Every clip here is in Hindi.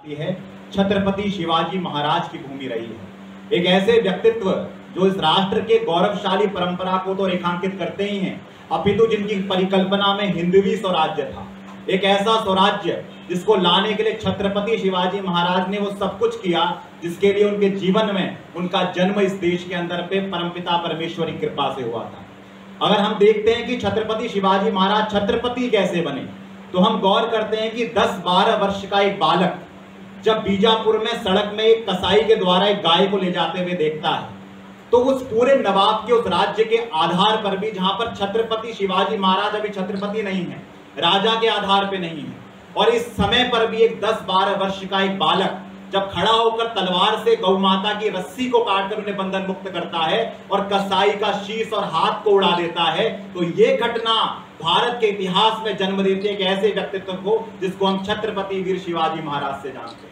है छत्रपति शिवाजी महाराज की भूमि रही है। एक ऐसे व्यक्तित्व जो इस राष्ट्र के गौरवशाली परंपरा को तो रेखांकित करते ही हैं, अपितु जिनकी परिकल्पना में हिंदवी स्वराज्य था। एक ऐसा स्वराज्य जिसको लाने के लिए छत्रपति शिवाजी महाराज ने वो सब कुछ किया जिसके लिए उनके जीवन में उनका जन्म इस देश के अंदर पे परमपिता परमेश्वर की कृपा से हुआ था। अगर हम देखते हैं कि छत्रपति शिवाजी महाराज छत्रपति कैसे बने, तो हम गौर करते हैं कि 10-12 वर्ष का एक बालक जब बीजापुर में सड़क में एक कसाई के द्वारा एक गाय को ले जाते हुए देखता है, तो उस पूरे नवाब के उस राज्य के आधार पर भी, जहां पर छत्रपति शिवाजी महाराज अभी छत्रपति नहीं है, राजा के आधार पे नहीं है, और इस समय पर भी एक 10-12 वर्ष का एक बालक जब खड़ा होकर तलवार से गौ माता की रस्सी को काटकर उन्हें बंधन मुक्त करता है और कसाई का शीश और हाथ को उड़ा देता है, तो ये घटना भारत के इतिहास में जन्म देती है एक ऐसे व्यक्तित्व को जिसको हम छत्रपति वीर शिवाजी महाराज से जानते हैं।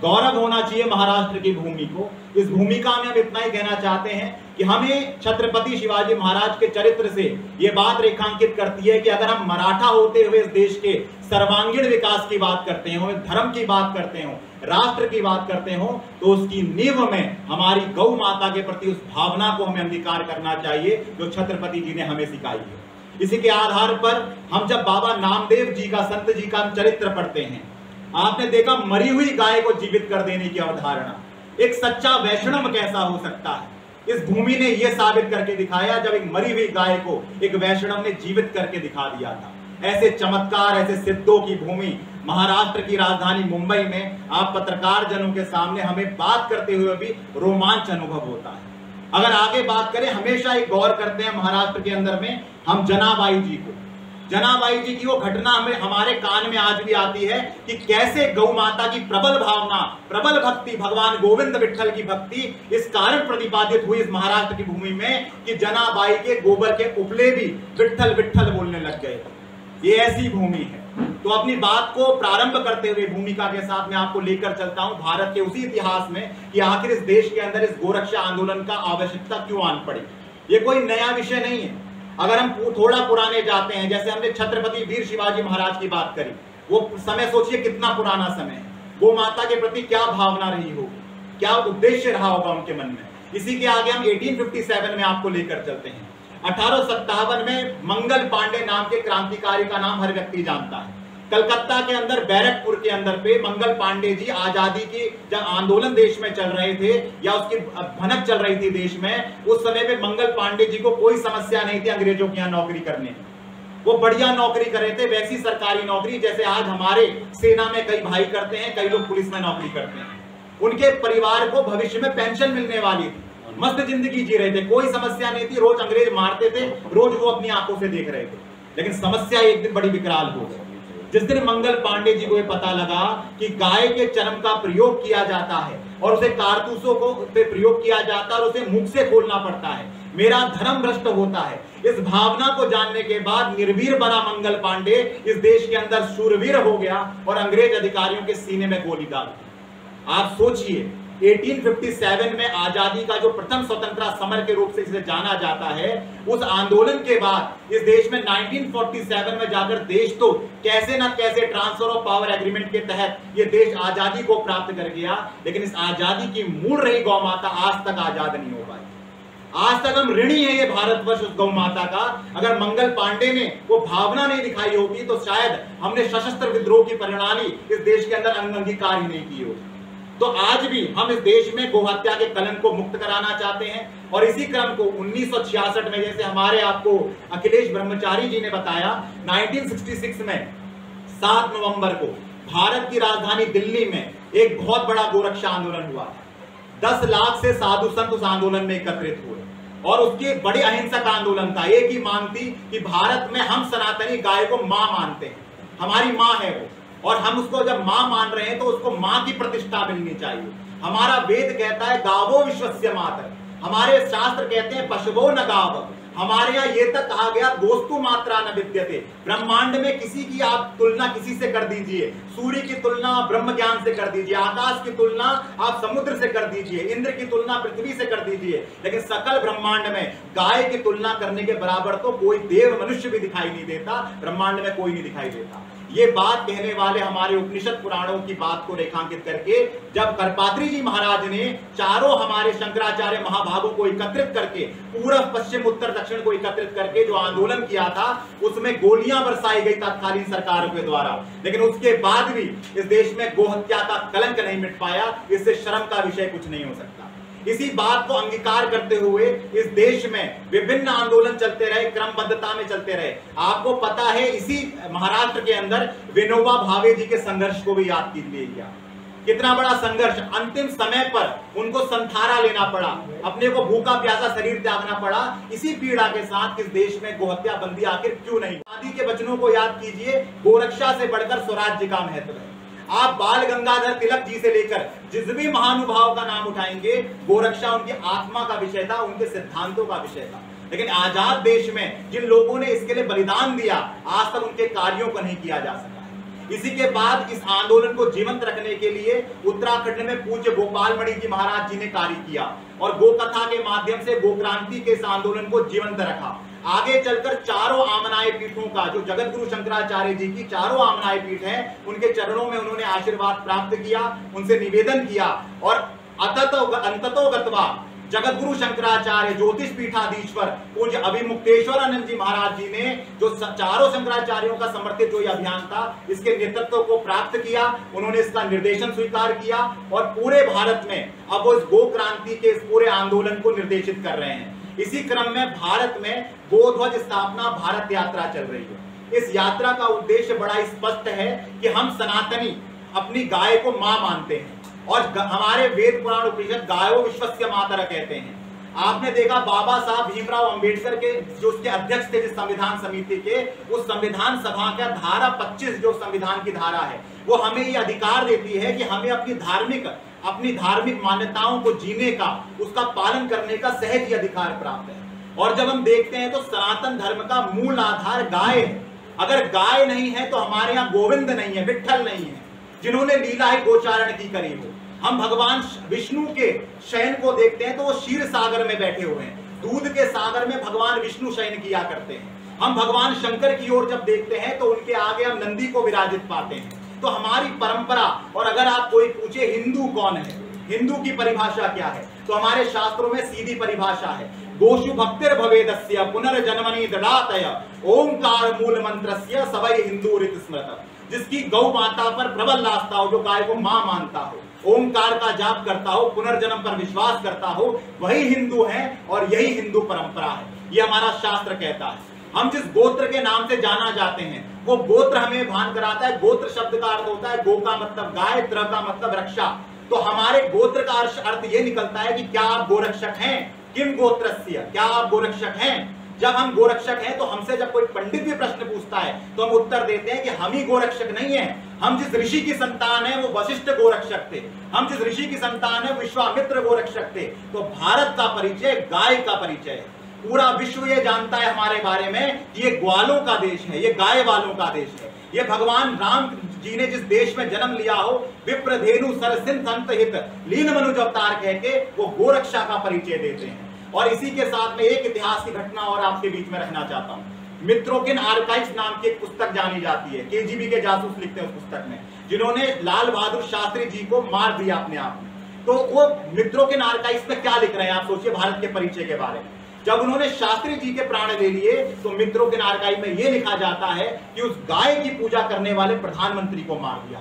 गौरव होना चाहिए महाराष्ट्र की भूमि को। इस भूमिका में हम इतना ही कहना चाहते हैं कि हमें छत्रपति शिवाजी महाराज के चरित्र से ये बात रेखांकित करती है कि अगर हम मराठा होते हुए इस देश के सर्वांगीण विकास की बात करते हो, धर्म की बात करते हो, राष्ट्र की बात करते हो, तो उसकी नींव में हमारी गौ माता के प्रति उस भावना को हमें अंगीकार करना चाहिए जो छत्रपति जी ने हमें सिखाई है। इसी के आधार पर हम जब बाबा नामदेव जी का, संत जी का चरित्र पढ़ते हैं, आपने देखा मरी हुई गाय को जीवित कर देने की अवधारणा। एक सच्चा वैष्णव कैसा हो सकता है, इस भूमि ने यह साबित करके दिखाया जब एक मरी हुई गाय को एक वैष्णव ने जीवित करके दिखा दिया था। ऐसे चमत्कार, ऐसे सिद्धों की भूमि महाराष्ट्र की राजधानी मुंबई में आप पत्रकार जनों के सामने हमें बात करते हुए भी रोमांच अनुभव होता है। अगर आगे बात करें, हमेशा एक गौर करते हैं महाराष्ट्र के अंदर में हम जनाबाई जी को, जनाबाई जी की वो घटना हमें हमारे कान में आज भी आती है कि कैसे गौ माता की प्रबल भावना, प्रबल भक्ति, भगवान गोविंद विठल की भक्ति इस कारण प्रतिपादित हुई इस महाराष्ट्र की भूमि में कि जनाबाई के गोबर के उपले भी विठल विठल बोलने लग गए। ये ऐसी भूमि है। तो अपनी बात को प्रारंभ करते हुए भूमिका के साथ मैं आपको लेकर चलता हूं भारत के उसी इतिहास में कि आखिर इस देश के अंदर इस गोरक्षा आंदोलन का आवश्यकता क्यों आन पड़ी। ये कोई नया विषय नहीं है। अगर हम थोड़ा पुराने जाते हैं, जैसे हमने छत्रपति वीर शिवाजी महाराज की बात करी, वो समय सोचिए कितना पुराना समय है। गो माता के प्रति क्या भावना रही होगी, क्या उद्देश्य रहा होगा उनके मन में। इसी के आगे हम 1857 में आपको लेकर चलते हैं। 1857 में मंगल पांडे नाम के क्रांतिकारी का नाम हर व्यक्ति जानता है। कलकत्ता के अंदर बैरकपुर के अंदर पे मंगल पांडे जी आजादी की जब आंदोलन देश में चल रहे थे या उसकी भनक चल रही थी देश में, उस समय पे मंगल पांडे जी को कोई समस्या नहीं थी अंग्रेजों के यहाँ नौकरी करने में। वो बढ़िया नौकरी कर रहे थे, वैसी सरकारी नौकरी जैसे आज हमारे सेना में कई भाई करते हैं, कई लोग पुलिस में नौकरी करते हैं। उनके परिवार को भविष्य में पेंशन मिलने वाली थी, मस्त जिंदगी जी रहे थे, कोई समस्या नहीं थी। रोज अंग्रेज मारते थे, रोज वो अपनी आंखों से देख रहे थे। लेकिन समस्या एक दिन बड़ी विकराल हो गई। जिस दिन मंगल पांडे जी को ये पता लगा कि गाय के चर्म का प्रयोग किया जाता है और उसे कारतूसों को पे प्रयोग किया जाता है और उसे मुख से खोलना पड़ता है, मेरा धर्म भ्रष्ट होता है, इस भावना को जानने के बाद निर्वीर बना मंगल पांडे, इस देश के अंदर शूरवीर हो गया और अंग्रेज अधिकारियों के सीने में गोली डाल दी। आप सोचिए 1857 में आजादी का जो प्रथम स्वतंत्रता समर के रूप से इसे जाना जाता है, उस आंदोलन के बाद इस देश में 1947 में जाकर देश तो कैसे ना कैसे ट्रांसफर ऑफ पावर एग्रीमेंट के तहत ये देश आजादी को प्राप्त कर गया। लेकिन इस आजादी की मूल रही गौ माता आज तक आजाद नहीं हो पाई। आज तक हम ऋणी है ये भारतवर्ष उस गौ माता का। अगर मंगल पांडे ने वो भावना नहीं दिखाई होती तो शायद हमने सशस्त्र विद्रोह की प्रणाली इस देश के अंदर अंगीकार ही नहीं की होती। तो आज भी हम इस देश में गोहत्या के कलंक को मुक्त कराना चाहते हैं और इसी क्रम को 1966 में, जैसे हमारे आपको अखिलेश ब्रह्मचारी जी ने बताया, 1966 में 7 नवंबर को भारत की राजधानी दिल्ली में एक बहुत बड़ा गोरक्षा आंदोलन हुआ। 10 लाख से साधु संत उस आंदोलन में एकत्रित हुए और उसकी एक बड़ी अहिंसक आंदोलन था। एक ही मांग थी कि भारत में हम सनातनी गाय को मां मानते हैं, हमारी मां है वो, और हम उसको जब मां मान रहे हैं तो उसको मां की प्रतिष्ठा मिलनी चाहिए। हमारा वेद कहता है गावो विश्वस्य मातर, हमारे शास्त्र कहते हैं पशवो न गाव, हमारे यहाँ ये तक कहा गया गोस्तु मात्रा न विद्यते, ब्रह्मांड में किसी की आप तुलना किसी से कर दीजिए, सूर्य की तुलना आप ब्रह्म ज्ञान से कर दीजिए, आकाश की तुलना आप समुद्र से कर दीजिए, इंद्र की तुलना पृथ्वी से कर दीजिए, लेकिन सकल ब्रह्मांड में गाय की तुलना करने के बराबर तो कोई देव मनुष्य भी दिखाई नहीं देता, ब्रह्मांड में कोई नहीं दिखाई देता। ये बात कहने वाले हमारे उपनिषद पुराणों की बात को रेखांकित करके जब करपात्री जी महाराज ने चारों हमारे शंकराचार्य महाभागों को एकत्रित करके, पूर्व पश्चिम उत्तर दक्षिण को एकत्रित करके जो आंदोलन किया था, उसमें गोलियां बरसाई गई तत्कालीन सरकारों के द्वारा, लेकिन उसके बाद भी इस देश में गोहत्या का कलंक नहीं मिट पाया। इससे शर्म का विषय कुछ नहीं हो सकता। इसी बात को अंगीकार करते हुए इस देश में विभिन्न आंदोलन चलते रहे, क्रमबद्धता में चलते रहे। आपको पता है, इसी महाराष्ट्र के अंदर विनोबा भावे जी के संघर्ष को भी याद कीजिए गया। कितना बड़ा संघर्ष, अंतिम समय पर उनको संथारा लेना पड़ा, अपने को भूखा प्यासा शरीर त्यागना पड़ा। इसी पीड़ा के साथ इस देश में गोहत्या बंदी आखिर क्यों नहीं? गांधी के वचनों को याद कीजिए, गोरक्षा से बढ़कर स्वराज्य का महत्व है। आप बाल गंगाधर तिलक जी से लेकर जिस भी महानुभाव का नाम उठाएंगे, गोरक्षा उनकी आत्मा का विषय था, उनके सिद्धांतों का विषय था। लेकिन आजाद देश में जिन लोगों ने इसके लिए बलिदान दिया, आज तक उनके कार्यों को नहीं किया जा सका है। इसी के बाद इस आंदोलन को जीवंत रखने के लिए उत्तराखंड में पूज्य गोपाल मणि जी महाराज जी ने कार्य किया और गो कथा के माध्यम से गोक्रांति के इस आंदोलन को जीवंत रखा। आगे चलकर चारों आमनाय पीठों का, जो जगत गुरु शंकराचार्य जी की चारों आमनाय पीठ हैं, उनके चरणों में उन्होंने आशीर्वाद प्राप्त किया, उनसे निवेदन किया और अंततो गत्वा जगत गुरु शंकराचार्य ज्योतिष पीठाधीश्वर पूज्य अभिमुक्तेश्वर आनंद जी महाराज जी ने जो चारों शंकराचार्यों का समर्थित जो अभियान था, इसके नेतृत्व को प्राप्त किया। उन्होंने इसका निर्देशन स्वीकार किया और पूरे भारत में अब उस गो क्रांति के इस पूरे आंदोलन को निर्देशित कर रहे हैं। इसी क्रम में भारत में गोध्वज स्थापना भारत यात्रा चल रही है। इस यात्रा का उद्देश्य बड़ा स्पष्ट है कि हम सनातनी अपनी गाय को मां मानते हैं और हमारे वेद पुराण उपनिषद गायो विश्वस्य मातरः कहते हैं। आपने देखा बाबा साहब भीमराव अंबेडकर के जो उसके अध्यक्ष थे जिस संविधान समिति के, उस संविधान सभा का धारा 25 जो संविधान की धारा है, वो हमें ये अधिकार देती है कि हमें अपनी धार्मिक मान्यताओं को जीने का, उसका पालन करने का सहज ही अधिकार प्राप्त है। और जब हम देखते हैं तो सनातन धर्म का मूल आधार गाय है। अगर गाय नहीं है तो हमारे यहाँ गोविंद नहीं है, विट्ठल नहीं है, जिन्होंने लीला ही गोचारण की करी हो। हम भगवान विष्णु के शयन को देखते हैं तो वो क्षीर सागर में बैठे हुए हैं, दूध के सागर में भगवान विष्णु शयन किया करते हैं। हम भगवान शंकर की ओर जब देखते हैं तो उनके आगे हम नंदी को विराजित पाते हैं। तो हमारी परंपरा, और अगर आप कोई पूछे हिंदू कौन है, हिंदू की परिभाषा क्या है, तो हमारे शास्त्रों में सीधी परिभाषा है, गोषु भक्तिर भवेदस्य पुनर्जन्मनि ददातय ओंकार मूल मंत्रस्य सवै हिंदू ऋत स्मृत। जिसकी गौ माता पर प्रबल आस्था हो, जो गाय को मां मानता हो, ओंकार का जाप करता हो, पुनर्जन्म पर विश्वास करता हो, वही हिंदू है और यही हिंदू परंपरा है। ये हमारा शास्त्र कहता है। हम जिस गोत्र के नाम से जाना जाते हैं वो गोत्र हमें भान कराता है। गोत्र शब्द का अर्थ होता है गो का मतलब गाय, त्र का मतलब रक्षा। तो हमारे गोत्र का अर्थ ये निकलता है कि क्या आप गोरक्षक हैं, किम गोत्रस्य, क्या आप गोरक्षक हैं। जब हम गोरक्षक हैं तो हमसे जब कोई पंडित भी प्रश्न पूछता है तो हम उत्तर देते हैं कि हम ही गोरक्षक नहीं है, हम जिस ऋषि की संतान है वो वशिष्ठ गोरक्षक थे, हम जिस ऋषि की संतान है विश्वामित्र गोरक्षक थे। तो भारत का परिचय गाय का परिचय है। पूरा विश्व ये जानता है हमारे बारे में कि ये ग्वालों का देश है, ये गाय वालों का देश है। ये भगवान राम जी ने जिस देश में जन्म लिया हो, विप्रधेनु सरसिन संत हित लीन मनुज अवतार कह के वो गोरक्षा का परिचय देते हैं। और इसी के साथ में एक इतिहास की घटना और आपके बीच में रखना चाहता हूं। मित्रोकिन आर्काइव्स नाम की एक पुस्तक जानी जाती है, केजीबी के जासूस लिखते हैं उस पुस्तक में, जिन्होंने लाल बहादुर शास्त्री जी को मार दिया अपने आप में। तो वो मित्रोकिन आर्काइव्स में क्या लिख रहे हैं आप सोचिए भारत के परिचय के बारे में। जब उन्होंने शास्त्री जी के प्राण ले लिए तो मित्रोकिन आर्काइव में यह लिखा जाता है कि उस गाय की पूजा करने वाले प्रधानमंत्री को मार दिया।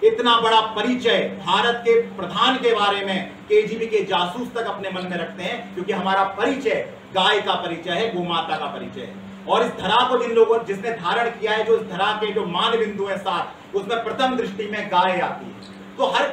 इतना बड़ा परिचय भारत के प्रधान के बारे में केजीबी के जासूस तक अपने मन में रखते हैं, क्योंकि हमारा परिचय गाय का परिचय है, गोमाता का परिचय है। और इस धरा को जिसने धारण किया है, जो इस धरा के जो मान बिंदु है 7, उसमें प्रथम दृष्टि में गाय आती है। तो हर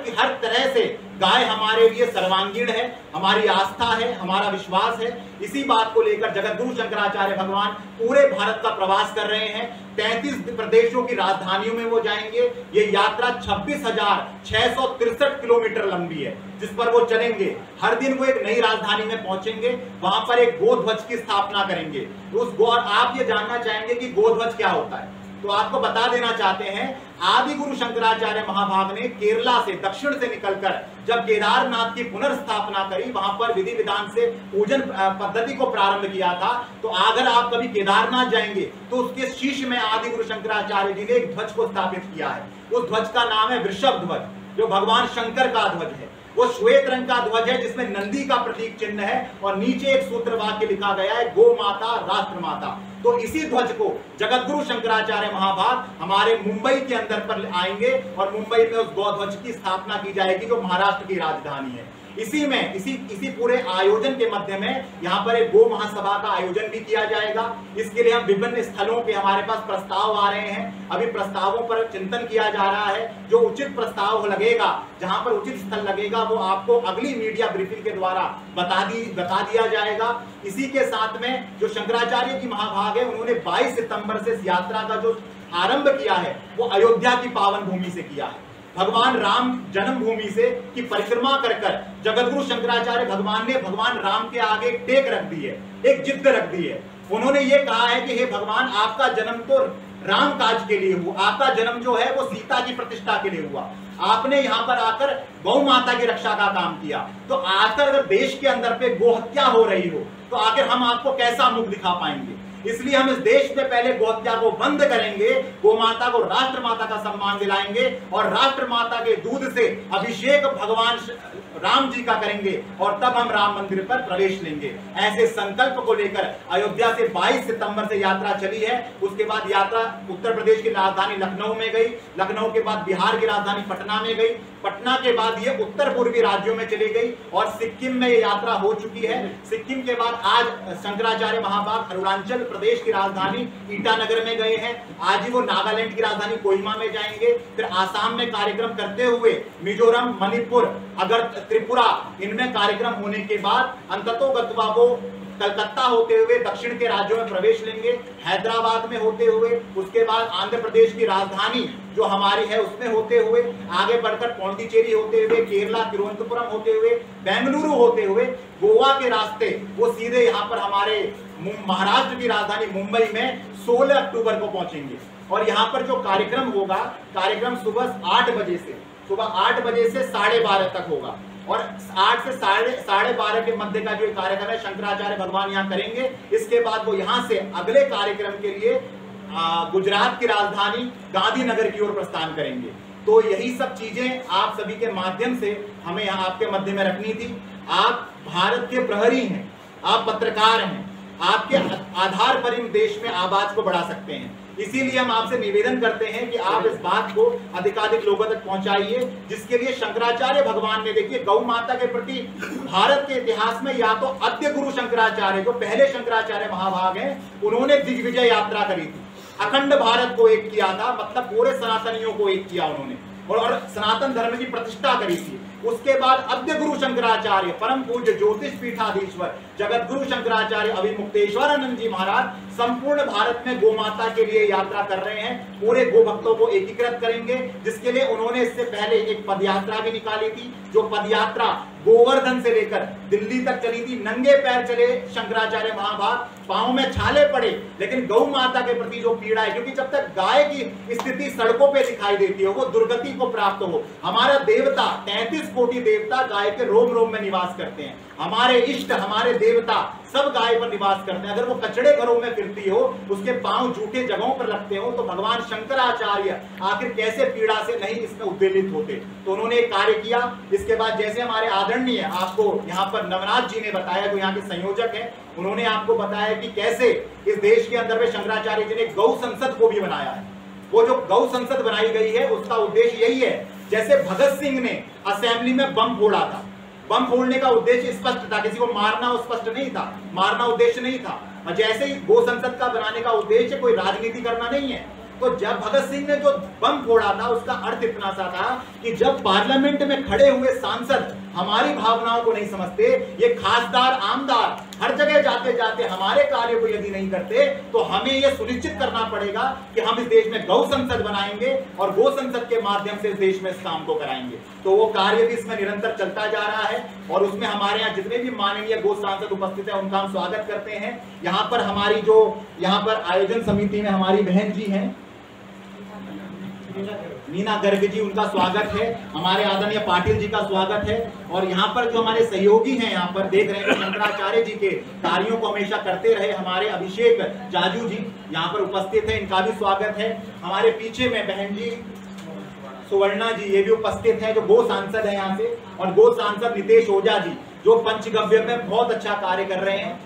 तरह से गाय हमारे लिए सर्वांगीण है, हमारी आस्था है, हमारा विश्वास है। इसी बात को लेकर जगतगुरु शंकराचार्य भगवान पूरे भारत का प्रवास कर रहे हैं। 33 प्रदेशों की राजधानियों में वो जाएंगे। ये यात्रा 26,663 किलोमीटर लंबी है, जिस पर वो चलेंगे। हर दिन वो एक नई राजधानी में पहुंचेंगे, वहां पर एक गोध्वज की स्थापना करेंगे। आप ये जानना चाहेंगे कि गोध्वज क्या होता है, तो आपको बता देना चाहते हैं, आदि गुरु शंकराचार्य महाभाग ने केरला से, दक्षिण से निकलकर जब केदारनाथ की पुनर्स्थापना करी, वहां पर विधि विधान से पूजन पद्धति को प्रारंभ किया था। तो अगर आप कभी केदारनाथ जाएंगे तो उसके शीर्ष में आदि गुरु शंकराचार्य जी ने एक ध्वज को स्थापित किया है। उस ध्वज का नाम है वृषभ ध्वज, जो भगवान शंकर का ध्वज है। वो श्वेत रंग का ध्वज है जिसमें नंदी का प्रतीक चिन्ह है और नीचे एक सूत्र वाक्य लिखा गया है, गो माता राष्ट्र माता। तो इसी ध्वज को जगतगुरु शंकराचार्य महाभाग हमारे मुंबई के अंदर पर आएंगे और मुंबई में उस गौ ध्वज की स्थापना की जाएगी, जो महाराष्ट्र की राजधानी है। इसी पूरे आयोजन के मध्य में यहाँ पर एक गो महासभा का आयोजन भी किया जाएगा। इसके लिए हम विभिन्न स्थलों पे हमारे पास प्रस्ताव आ रहे हैं। अभी प्रस्तावों पर चिंतन किया जा रहा है। जो उचित प्रस्ताव लगेगा, जहां पर उचित स्थल लगेगा, वो आपको अगली मीडिया ब्रीफिंग के द्वारा बता दिया जाएगा। इसी के साथ में जो शंकराचार्य जी महाभाग है, उन्होंने 22 सितंबर से इस यात्रा का जो आरंभ किया है, वो अयोध्या की पावन भूमि से किया है। भगवान राम जन्मभूमि से की परिक्रमा कर जगतगुरु शंकराचार्य भगवान ने भगवान राम के आगे एक टेक रख दी है, एक जिद रख दी है। उन्होंने ये कहा है कि हे भगवान, आपका जन्म तो राम काज के लिए हुआ, आपका जन्म जो है वो सीता की प्रतिष्ठा के लिए हुआ। आपने यहाँ पर आकर गौ माता की रक्षा का काम किया, तो आकर अगर देश के अंदर पे गोहत्या हो रही हो, तो आखिर हम आपको कैसा मुख दिखा पाएंगे। इसलिए हम इस देश में पहले गोहत्या को बंद करेंगे, गो माता को राष्ट्र माता का सम्मान दिलाएंगे और राष्ट्र माता के दूध से अभिषेक भगवान राम जी का करेंगे और तब हम राम मंदिर पर प्रवेश लेंगे। ऐसे संकल्प को लेकर अयोध्या से 22 सितंबर से यात्रा चली है। उसके बाद यात्रा उत्तर प्रदेश की राजधानी लखनऊ में गई, लखनऊ के बाद बिहार की राजधानी पटना में गई, पटना के बाद ये उत्तर पूर्वी राज्यों में चली गई और सिक्किम में ये यात्रा हो चुकी है। सिक्किम के बाद आज शंकराचार्य महाभाग अरुणाचल प्रदेश की राजधानी ईटानगर में गए हैं। आज ही वो नागालैंड की राजधानी कोहिमा में जाएंगे। फिर आसाम में कार्यक्रम करते हुए मिजोरम, मणिपुर, अगर त्रिपुरा, इनमें कार्यक्रम होने के बाद अंततोगत्वा वो कलकत्ता होते हुए दक्षिण के राज्यों में प्रवेश लेंगे, हैदराबाद में होते हुए, उसके बाद आंध्र प्रदेश की राजधानी जो हमारी है उसमें होते हुए आगे बढ़कर पौंडीचेरी होते हुए, केरला तिरुवनंतपुरम होते हुए, बेंगलुरु होते हुए, गोवा के रास्ते वो सीधे यहाँ पर हमारे महाराष्ट्र की राजधानी मुंबई में 16 अक्टूबर को पहुंचेंगे। और यहाँ पर जो कार्यक्रम होगा, कार्यक्रम सुबह 8 बजे से 12:30 तक होगा और 8 से साढ़े 12 के मध्य का जो कार्यक्रम है शंकराचार्य भगवान यहाँ करेंगे। इसके बाद वो यहाँ से अगले कार्यक्रम के लिए गुजरात की राजधानी गांधीनगर की ओर प्रस्थान करेंगे। तो यही सब चीजें आप सभी के माध्यम से हमें यहाँ आपके मध्य में रखनी थी। आप भारत के प्रहरी हैं, आप पत्रकार हैं, आपके आधार पर इन देश में आवाज को बढ़ा सकते हैं। इसीलिए हम आपसे निवेदन करते हैं कि आप इस बात को अधिकाधिक लोगों तक पहुंचाइए, जिसके लिए शंकराचार्य भगवान ने, देखिए, गौ माता के प्रति भारत के इतिहास में या तो आद्य गुरु शंकराचार्य, जो पहले शंकराचार्य महाभाग हैं, उन्होंने दिग्विजय यात्रा करी थी, अखंड भारत को एक किया था, मतलब पूरे सनातनियों को एक किया उन्होंने और सनातन धर्म की प्रतिष्ठा करी थी। उसके बाद आद्य गुरु शंकराचार्य परम पूज्य ज्योतिष पीठाधीश्वर जगत गुरु शंकराचार्य अभिमुक्तेश्वरानंद जी महाराज संपूर्ण भारत में गोमाता के लिए यात्रा कर रहे हैं, पूरे गो भक्तों को एकीकृत करेंगे, जिसके लिए उन्होंने इससे पहले एक पदयात्रा भी निकाली थी, जो पदयात्रा गोवर्धन से लेकर दिल्ली तक चली थी। नंगे पैर चले शंकराचार्य महाभाग, पांव में छाले पड़े, लेकिन गौ माता के प्रति जो पीड़ा है, क्योंकि जब तक गाय की स्थिति सड़कों पे दिखाई देती है, वो दुर्गति को प्राप्त हो। हमारा देवता 33 कोटि देवता गाय के रोम रोम में निवास करते हैं। हमारे इष्ट, हमारे देवता सब गाय पर निवास करते हैं। अगर वो कचड़े घरों में फिरती हो, उसके पांव झूठे जगहों पर लगते हो, तो भगवान शंकराचार्य आखिर कैसे पीड़ा से नहीं इसमें उद्वेलित होते। तो उन्होंने एक कार्य किया। इसके बाद जैसे हमारे आदरणीय आपको यहाँ पर नवनाथ जी ने बताया, जो यहाँ के संयोजक हैं, उन्होंने आपको बताया कि कैसे इस देश के अंदर में शंकराचार्य जी ने गौ संसद को भी बनाया है। वो जो गौ संसद बनाई गई है, उसका उद्देश्य यही है, जैसे भगत सिंह ने असेंबली में बम फोड़ा था, बम फोड़ने का उद्देश्य स्पष्ट था, किसी को मारना स्पष्ट नहीं था, मारना उद्देश्य नहीं था। और जैसे ही गो संसद का बनाने का उद्देश्य कोई राजनीति करना नहीं है, तो जब भगत सिंह ने जो बम फोड़ा था उसका अर्थ इतना सा था कि जब पार्लियामेंट में खड़े हुए सांसद हमारी भावनाओं को नहीं समझते, ये खासदार आमदार हर जगह जाते जाते हमारे कार्य को यदि नहीं करते, तो हमें यह सुनिश्चित करना पड़ेगा कि हम इस देश में गौ संसद बनाएंगे और गौ संसद के माध्यम से इस देश में इस काम को कराएंगे। तो वो कार्य भी इसमें निरंतर चलता जा रहा है और उसमें हमारे यहाँ जितने भी माननीय गौ सांसद उपस्थित है उनका हम स्वागत करते हैं। यहाँ पर हमारी जो यहाँ पर आयोजन समिति में हमारी बहन जी हैं मीना गर्ग जी, उनका स्वागत है। हमारे आदरणीय पाटिल जी का स्वागत है। और यहाँ पर जो हमारे सहयोगी हैं, यहाँ पर देख रहे हैं शंकराचार्य जी के कार्यों को हमेशा करते रहे हमारे अभिषेक जाजू जी यहाँ पर उपस्थित है, इनका भी स्वागत है। हमारे पीछे में बहन जी सुवर्णा जी, ये भी उपस्थित है जो गो सांसद है यहाँ से, और गो सांसद नितेश ओझा जी जो पंचगव्य में बहुत अच्छा कार्य कर रहे हैं,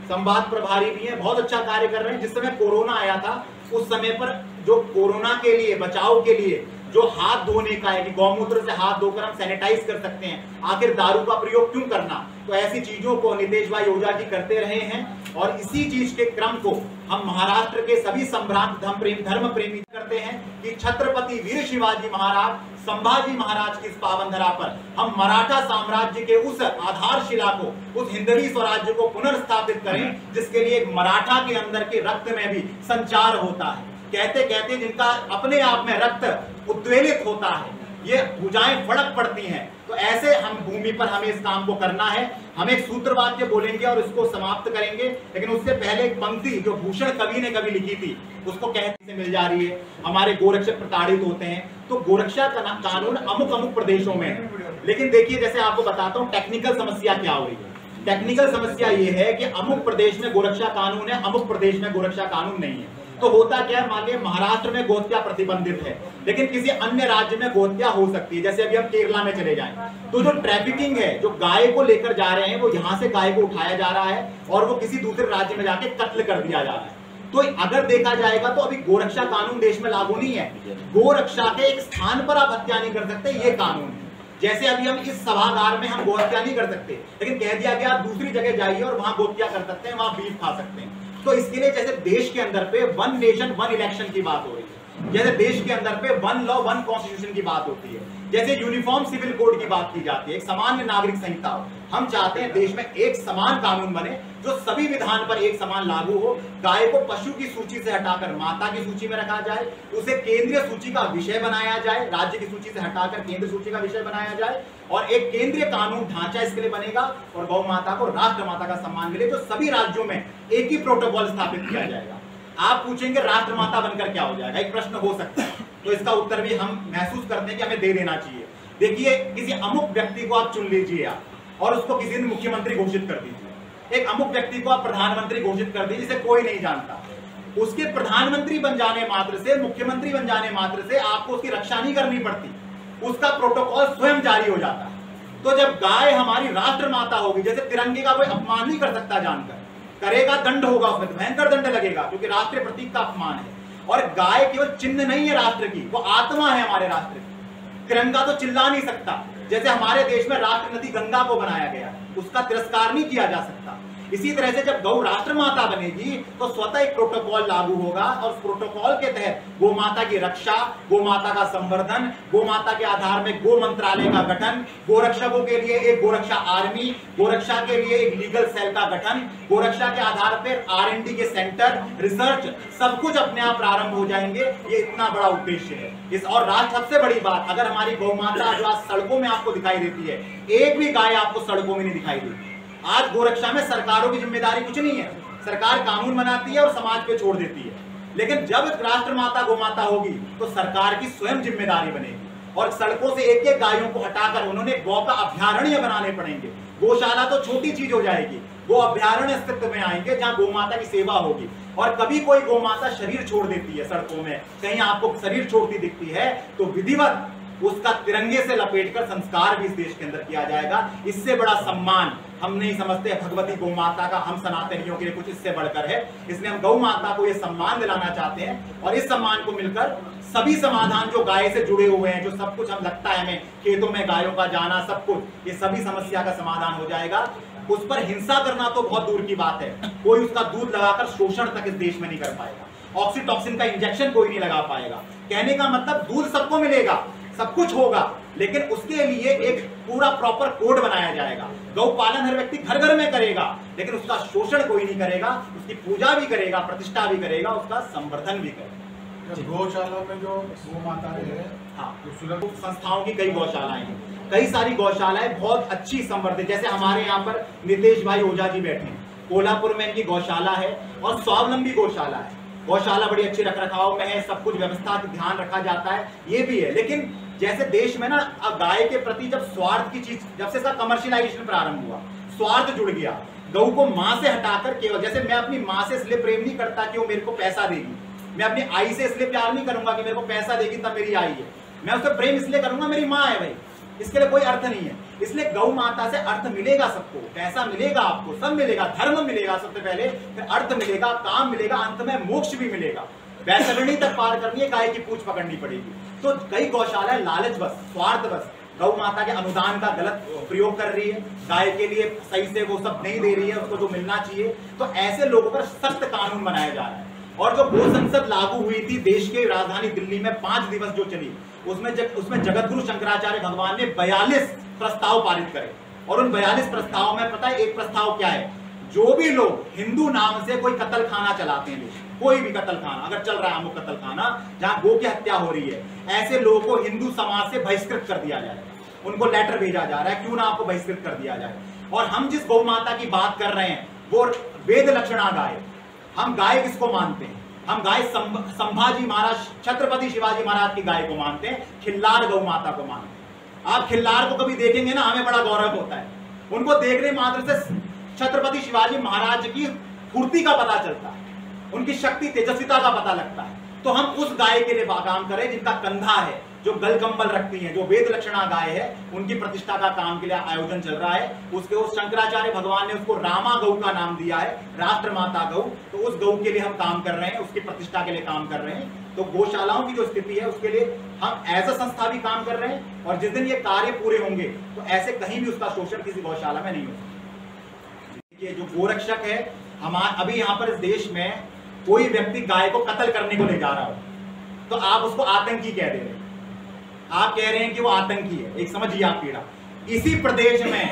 संवाद प्रभारी भी हैं, बहुत अच्छा कार्य कर रहे हैं। जिस समय कोरोना आया था उस समय पर जो कोरोना के लिए बचाव के लिए जो हाथ धोने का है कि गौमूत्र से हाथ धोकर हम सैनिटाइज कर सकते हैं, आखिर दारू का प्रयोग क्यों करना, तो ऐसी चीजों को नितेश भाई ओझा जी करते रहे हैं। और इसी चीज के क्रम को हम महाराष्ट्र के सभी संभ्रांत धर्म प्रेमी करते हैं कि छत्रपति वीर शिवाजी महाराज संभाजी महाराज की इस पावन धरा पर हम मराठा साम्राज्य के उस आधारशिला को, उस हिंदवी स्वराज्य को पुनर्स्थापित करें जिसके लिए एक मराठा के अंदर के रक्त में भी संचार होता है। कहते कहते जिनका अपने आप में रक्त उद्वेलित होता है, ये भुजाएं फड़क पड़ती हैं। तो ऐसे हम भूमि पर हमें इस काम को करना है। हम एक सूत्रवाक्य बोलेंगे और इसको समाप्त करेंगे, लेकिन उससे पहले एक पंक्ति जो भूषण कवि ने कभी लिखी थी उसको कहते से मिल जा रही है। हमारे गोरक्षक प्रताड़ित होते हैं, तो गोरक्षा का कानून अमुक अमुक प्रदेशों में है, लेकिन देखिए जैसे आपको बताता हूँ टेक्निकल समस्या क्या हो रही है। टेक्निकल समस्या ये है कि अमुक प्रदेश में गोरक्षा कानून है, अमुक प्रदेश में गोरक्षा कानून नहीं है। तो होता क्या है, मान लीजिए महाराष्ट्र में गोहत्या प्रतिबंधित है लेकिन किसी अन्य राज्य में गोहत्या हो सकती है। जैसे अभी हम केरला में चले जाएं तो जो ट्रैफिकिंग है, जो गाय को लेकर जा रहे हैं वो यहाँ से गाय को उठाया जा रहा है और वो किसी दूसरे राज्य में जाके कत्ल कर दिया जा रहा है। तो अगर देखा जाएगा तो अभी गोरक्षा कानून देश में लागू नहीं है। गोरक्षा के एक स्थान पर आप हत्या नहीं कर सकते, ये कानून है। जैसे अभी हम इस सभागार में हम गोहत्या नहीं कर सकते, लेकिन कह दिया गया आप दूसरी जगह जाइए और वहां गोहत्या कर सकते हैं, वहां बीफ खा सकते हैं। तो इसके लिए जैसे देश के अंदर पे वन नेशन वन इलेक्शन की बात हो रही है, जैसे देश के अंदर पे वन लॉ वन कॉन्स्टिट्यूशन की बात होती है, जैसे यूनिफॉर्म सिविल कोड की बात की जाती है, एक सामान्य नागरिक संहिता हो। हम चाहते हैं देश में एक समान कानून बने जो सभी विधान पर एक समान लागू हो। गाय को पशु की सूची से हटाकर माता की सूची में रखा जाए, उसे केंद्रीय सूची का विषय बनाया जाए, राज्य की सूची से हटाकर केंद्रीय सूची का विषय बनाया जाए और एक केंद्रीय कानून ढांचा इसके लिए बनेगा और गौ माता को राष्ट्र माता का सम्मान मिले, जो सभी राज्यों में एक ही प्रोटोकॉल स्थापित किया जाएगा। आप पूछेंगे राष्ट्र माता बनकर क्या हो जाएगा, एक प्रश्न हो सकता है, तो इसका उत्तर भी हम महसूस करते हैं कि हमें दे देना चाहिए। देखिए किसी अमुक व्यक्ति को आप चुन लीजिए आप और उसको किसी दिन मुख्यमंत्री घोषित कर दीजिए, एक अमुक व्यक्ति को आप प्रधानमंत्री घोषित कर दीजिए जिसे कोई नहीं जानता। उसके प्रधानमंत्री बन जाने मात्र से, मुख्यमंत्री बन जाने मात्र से आपको उसकी रक्षा नहीं करनी पड़ती, उसका प्रोटोकॉल स्वयं जारी हो जाता है। तो जब गाय हमारी राष्ट्र माता होगी, जैसे तिरंगे का कोई अपमान नहीं कर सकता, जानकर करेगा दंड होगा, उसमें भयंकर दंड लगेगा क्योंकि राष्ट्रीय प्रतीक का अपमान है। और गाय केवल चिन्ह नहीं है राष्ट्र की, वो आत्मा है हमारे राष्ट्र की। तिरंगा तो चिल्ला नहीं सकता, जैसे हमारे देश में राष्ट्र नदी गंगा को बनाया गया, उसका तिरस्कार नहीं किया जा सकता। इसी तरह से जब गौ राष्ट्र माता बनेगी तो स्वतः एक प्रोटोकॉल लागू होगा और उस प्रोटोकॉल के तहत गौ माता की रक्षा, गौ माता का संवर्धन, गौ माता के आधार में गो मंत्रालय का गठन, गोरक्षकों के लिए एक गोरक्षा आर्मी, गोरक्षा के लिए एक लीगल सेल का गठन, गोरक्षा के आधार पर R&D के सेंटर, रिसर्च, सब कुछ अपने आप प्रारंभ हो जाएंगे। ये इतना बड़ा उद्देश्य है इस। और राष्ट्र सबसे बड़ी बात, अगर हमारी गौ माता जो आज सड़कों में आपको दिखाई देती है, एक भी गाय आपको सड़कों में नहीं दिखाई देती। आज गोरक्षा में सरकारों की जिम्मेदारी कुछ नहीं है, सरकार कानून बनाती है और समाज पे छोड़ देती है। लेकिन जब राष्ट्र माता गौ माता होगी तो सरकार की स्वयं जिम्मेदारी बनेगी और सड़कों से एक एक गायों को हटाकर उन्होंने गौ का अभ्यारण्य बनाने पड़ेंगे। गौशाला तो छोटी चीज हो जाएगी, वो अभ्यारण्य अस्तित्व में आएंगे जहां गौ माता की सेवा होगी। और कभी कोई गौ माता शरीर छोड़ देती है सड़कों में, कहीं आपको शरीर छोड़ती दिखती है, तो विधिवत उसका तिरंगे से लपेटकर संस्कार भी इस देश के अंदर किया जाएगा। इससे बड़ा सम्मान हम नहीं समझते भगवती गौ माता का, हम सनातनियों के लिए कुछ इससे बढ़कर है। इसलिए हम गौ माता को ये सम्मान दिलाना चाहते हैं और इस सम्मान को मिलकर सभी समाधान जो गाय से जुड़े हुए हैं, जो सब कुछ हम लगता है हमें खेतों में गायों का जाना, सब कुछ, ये सभी समस्या का समाधान हो जाएगा। उस पर हिंसा करना तो बहुत दूर की बात है, कोई उसका दूध लगाकर शोषण तक इस देश में नहीं कर पाएगा। ऑक्सीटॉक्सिन का इंजेक्शन कोई नहीं लगा पाएगा। कहने का मतलब दूध सबको मिलेगा, सब कुछ होगा, लेकिन उसके लिए एक पूरा प्रॉपर कोड बनाया जाएगा। गौपालन हर व्यक्ति घर घर में करेगा, लेकिन उसका शोषण कोई नहीं करेगा, उसकी पूजा भी करेगा, प्रतिष्ठा भी करेगा, उसका संवर्धन भी करेगा। गौशाला में जो गौ माताएं हैं, हाँ, संस्थाओं की कई गौशालाएं हैं, कई सारी गौशालाएं बहुत अच्छी संवर्धित, जैसे हमारे यहाँ पर नितेश भाई ओझा जी बैठे हैं, कोल्हापुर में इनकी गौशाला है और स्वावलंबी गौशाला है। गौशाला बड़ी अच्छी रख रखाव में है, सब कुछ व्यवस्था का ध्यान रखा जाता है, ये भी है। लेकिन जैसे देश में ना गाय के प्रति जब स्वार्थ की चीज, जब से इसका कमर्शियलाइजेशन प्रारंभ हुआ, स्वार्थ जुड़ गया, गऊ को माँ से हटाकर केवल, जैसे मैं अपनी माँ से इसलिए प्रेम नहीं करता कि वो मेरे को पैसा देगी, मैं अपनी आई से इसलिए प्यार नहीं करूंगा कि मेरे को पैसा देगी तब मेरी आई है, मैं उससे प्रेम इसलिए करूंगा मेरी माँ है भाई, इसके लिए कोई अर्थ नहीं है। इसलिए गौ माता से अर्थ मिलेगा सबको, पैसा मिलेगा आपको, सब मिलेगा, धर्म मिलेगा सबसे पहले, फिर अर्थ मिलेगा, काम मिलेगा, अंत में मोक्ष भी मिलेगा। वैतरणी तक पार करनी है, गाय की पूंछ पकड़नी पड़ेगी। तो कई गौशालाएं लालच बस, स्वार्थ बस, गौ माता के अनुदान का गलत प्रयोग कर रही है, गाय के लिए सही से वो सब नहीं दे रही है उसको जो मिलना चाहिए। तो ऐसे लोगों पर सख्त कानून बनाया जा रहा है। और जो गो संसद लागू हुई थी देश के राजधानी दिल्ली में 5 दिवस जो चली, उसमें जगतगुरु शंकराचार्य भगवान ने 42 प्रस्ताव पारित करे। और उन 42 प्रस्ताव में पता है एक प्रस्ताव क्या है, जो भी लोग हिंदू नाम से कोई कत्ल खाना चलाते हैं, कोई भी कत्ल खाना अगर चल रहा है, अमुक कत्ल खाना जहां गो की हत्या हो रही है, ऐसे लोगों को हिंदू समाज से बहिष्कृत कर दिया जाए। उनको लेटर भेजा जा रहा है, क्यों ना आपको बहिष्कृत कर दिया जाए। और हम जिस गौ माता की बात कर रहे हैं वो वेद लक्षणा गाय। हम गाय किसको मानते हैं? हम गाय संभाजी महाराज, छत्रपति शिवाजी महाराज की गाय को मानते हैं, खिल्लार गौ माता को मानते हैं। आप खिल्लार को कभी देखेंगे ना, हमें बड़ा गौरव होता है, उनको देखने मात्र से छत्रपति शिवाजी महाराज की फूर्ति का पता चलता है, उनकी शक्ति तेजस्विता का पता लगता है। तो हम उस गाय के लिए काम करें जिनका कंधा है, जो गलकंबल रखती हैं, जो वेद लक्षणा गाय है, उनकी प्रतिष्ठा का काम के लिए आयोजन चल रहा है। उसके उस शंकराचार्य भगवान ने उसको रामा गौ का नाम दिया है, राष्ट्र माता गौ। तो उस गौ के लिए हम काम कर रहे हैं, उसकी प्रतिष्ठा के लिए काम कर रहे हैं। तो गौशालाओं की जो स्थिति है उसके लिए हम एज अ संस्था भी काम कर रहे हैं। और जिस दिन ये कार्य पूरे होंगे तो ऐसे कहीं भी उसका शोषण किसी गौशाला में नहीं हो सकता। ये जो गोरक्षक है, हमारे अभी यहाँ पर इस देश में कोई व्यक्ति गाय को कत्ल करने को ले जा रहा हो तो आप उसको आतंकी कह दे रहे हैं, आप कह रहे हैं कि वो आतंकी है। एक समझिए आप पीड़ा। इसी प्रदेश में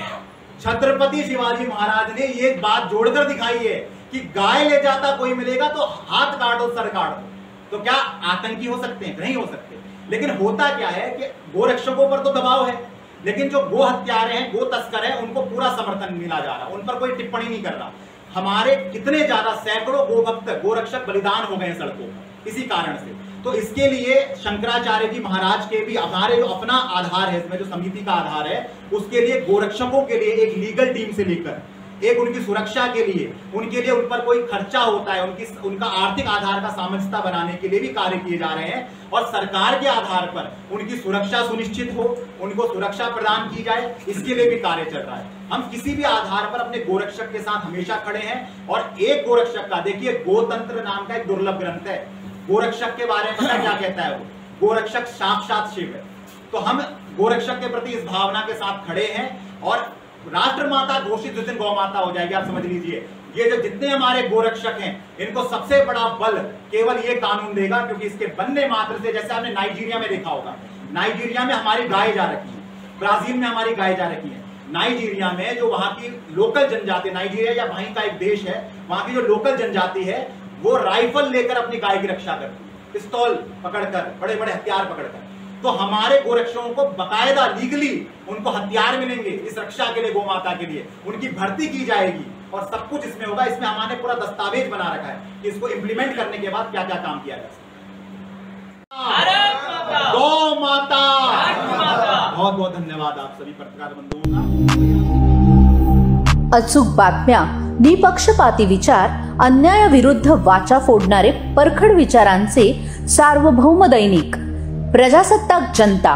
छत्रपति शिवाजी महाराज ने ये बात जोड़कर दिखाई है कि गाय ले जाता कोई मिलेगा तो हाथ काटो, सर काटो। तो क्या आतंकी हो सकते हैं? नहीं हो सकते। लेकिन होता क्या है कि गोरक्षकों पर तो दबाव है, लेकिन जो गो हत्यारे हैं, गो तस्कर हैं, उनको पूरा समर्थन मिला जा रहा, उन पर कोई टिप्पणी नहीं कर रहा। हमारे कितने ज्यादा सैकड़ों गोभक्त, गोरक्षक बलिदान हो गए सड़कों पर इसी कारण से। तो इसके लिए शंकराचार्य जी महाराज के भी हमारे जो अपना आधार है, इसमें जो समिति का आधार है, उसके लिए गोरक्षकों के लिए एक लीगल टीम से लेकर एक उनकी सुरक्षा के लिए, उनके लिए उन पर कोई खर्चा होता है, उनका आर्थिक आधार का सामंजस्य बनाने के लिए भी कार्य किए जा रहे हैं। और सरकार के आधार पर उनकी सुरक्षा सुनिश्चित हो, उनको सुरक्षा प्रदान की जाए, इसके लिए भी कार्य चल रहा है। हम किसी भी आधार पर अपने गोरक्षक के साथ हमेशा खड़े हैं। और एक गोरक्षक का देखिए, गोतंत्र नाम का एक दुर्लभ ग्रंथ है, गोरक्षक के बारे में पता क्या कहता है? वो गोरक्षक साक्षात शिव है। तो हम गोरक्षक के प्रति इस भावना के साथ खड़े हैं। और राष्ट्र माता घोषित जिस दिन गौ माता हो जाएगी, आप समझ लीजिए, ये जो जितने हमारे गोरक्षक हैं, इनको सबसे बड़ा बल केवल ये कानून देगा, क्योंकि इसके बनने मात्र से, जैसे आपने नाइजीरिया में देखा होगा, नाइजीरिया में हमारी गाय जा रखी है, ब्राजील में हमारी गाय जा रखी है। नाइजीरिया में जो वहां की लोकल जनजाति, नाइजीरिया या वहीं का एक देश है, वहां की जो लोकल जनजाति है वो राइफल लेकर अपनी गाय की रक्षा करती है, पिस्तौल पकड़कर, बड़े बड़े हथियार पकड़कर। तो हमारे गोरक्षकों को बकायदा लीगली उनको हथियार मिलेंगे इस रक्षा के लिए, गौ माता के लिए उनकी भर्ती की जाएगी और सब कुछ इसमें होगा। इसमें हमारे पूरा दस्तावेज बना रखा है कि इसको इंप्लीमेंट करने के बाद क्या क्या काम किया जा सकता है। गौ माता, बहुत बहुत धन्यवाद आप सभी पत्रकार बंधुओं का। अचूक बातम्या, निपक्षपाती विचार, अन्यायाविरुद्ध वाचा फोडणारे परखड विचारांचे सार्वभौम दैनिक प्रजासत्ताक जनता।